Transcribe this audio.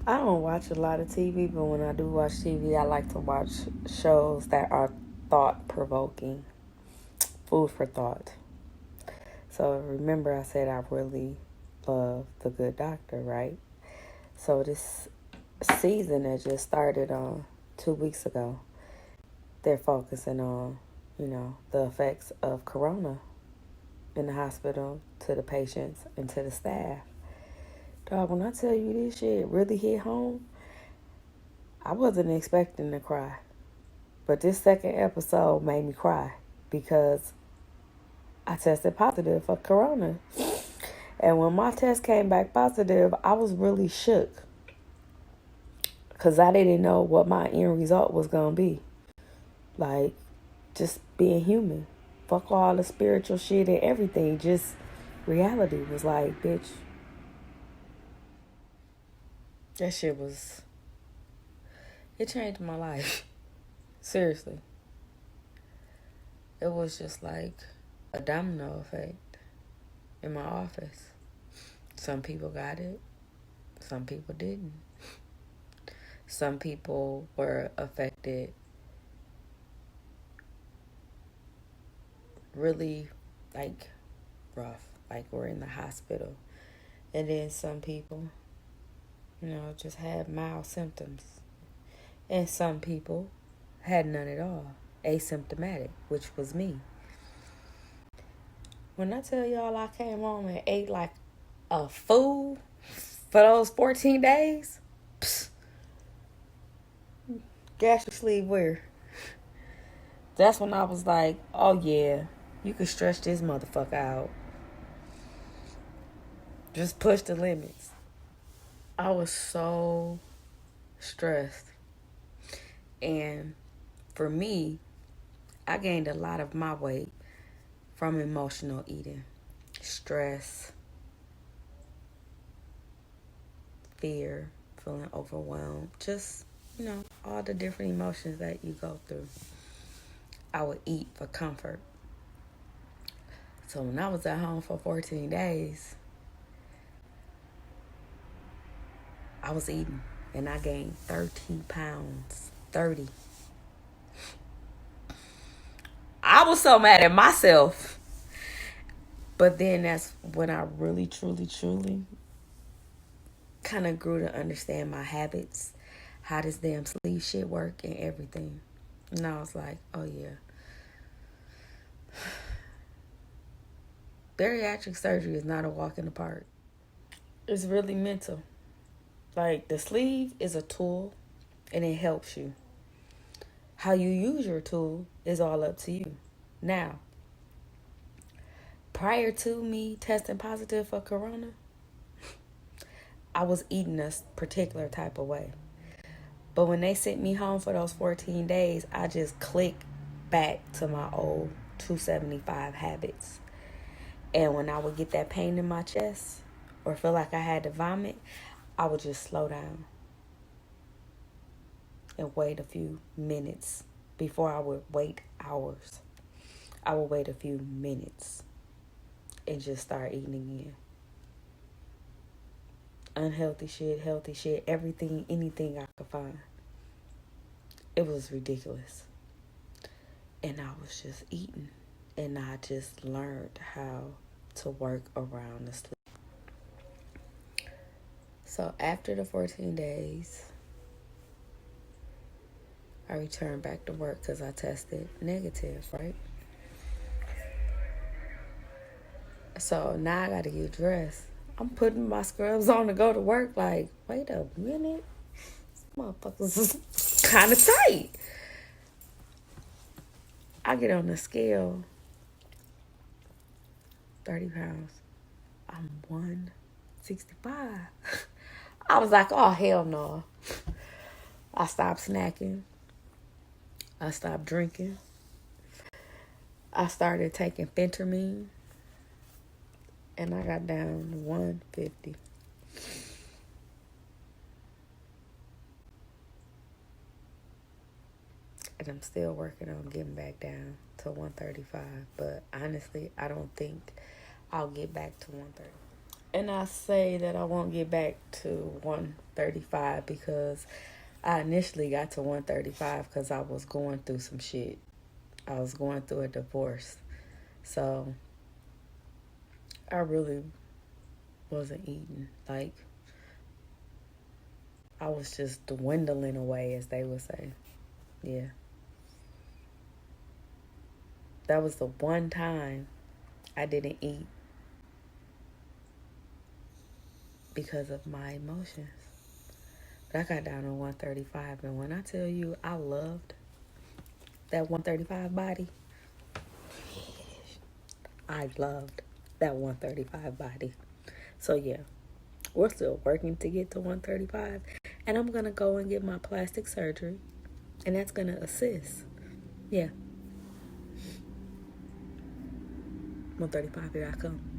I don't watch a lot of TV, but when I do watch TV, I like to watch shows that are thought provoking, food for thought. So remember, I said I really love The Good Doctor, right? So this season that just started on 2 weeks ago, they're focusing on, the effects of corona in the hospital to the patients and to the staff. Dog, when I tell you this shit really hit home, I wasn't expecting to cry. But this second episode made me cry because I tested positive for corona. And when my test came back positive, I was really shook because I didn't know what my end result was going to be. Like, just being human. Fuck all the spiritual shit and everything. Just reality was like, bitch. That shit was... It changed my life. Seriously. It was just like a domino effect in my office. Some people got it. Some people didn't. Some people were affected really, like, rough. Like, we're in the hospital. And then some people, just had mild symptoms. And some people had none at all. Asymptomatic, which was me. When I tell y'all I came home and ate like a fool for those 14 days, psst, gastric sleeve where? That's when I was like, oh yeah, you can stretch this motherfucker out. Just push the limits. I was so stressed. And for me, I gained a lot of my weight from emotional eating. Stress, fear, feeling overwhelmed. Just, all the different emotions that you go through. I would eat for comfort. So when I was at home for 14 days, I was eating and I gained 30 pounds. 30. I was so mad at myself. But then that's when I really, truly, truly kind of grew to understand my habits, how this damn sleeve shit work and everything. And I was like, oh yeah. Bariatric surgery is not a walk in the park. It's really mental. Like, the sleeve is a tool and it helps you. How you use your tool is all up to you. Now, prior to me testing positive for corona, I was eating a particular type of way. But when they sent me home for those 14 days, I just clicked back to my old 275 habits. And when I would get that pain in my chest or feel like I had to vomit, I would just slow down and wait a few minutes before I would wait hours. I would wait a few minutes and just start eating again. Unhealthy shit, healthy shit, everything, anything I could find. It was ridiculous. And I was just eating. And I just learned how to work around the sleep. So after the 14 days, I returned back to work because I tested negative, right? So now I got to get dressed. I'm putting my scrubs on to go to work. Like, wait a minute. This motherfuckers is kind of tight. I get on the scale. 30 pounds. I'm 165. I was like, oh, hell no. I stopped snacking. I stopped drinking. I started taking phentermine. And I got down to 150. And I'm still working on getting back down to 135. But honestly, I don't think I'll get back to 130. And I say that I won't get back to 135 because I initially got to 135 because I was going through some shit. I was going through a divorce. So I really wasn't eating. Like, I was just dwindling away, as they would say. Yeah. That was the one time I didn't eat because of my emotions. But I got down to 135, and when I tell you I loved that 135 body, I loved that 135 body. So yeah, we're still working to get to 135, and I'm gonna go and get my plastic surgery, and that's gonna assist. Yeah, 135, here I come.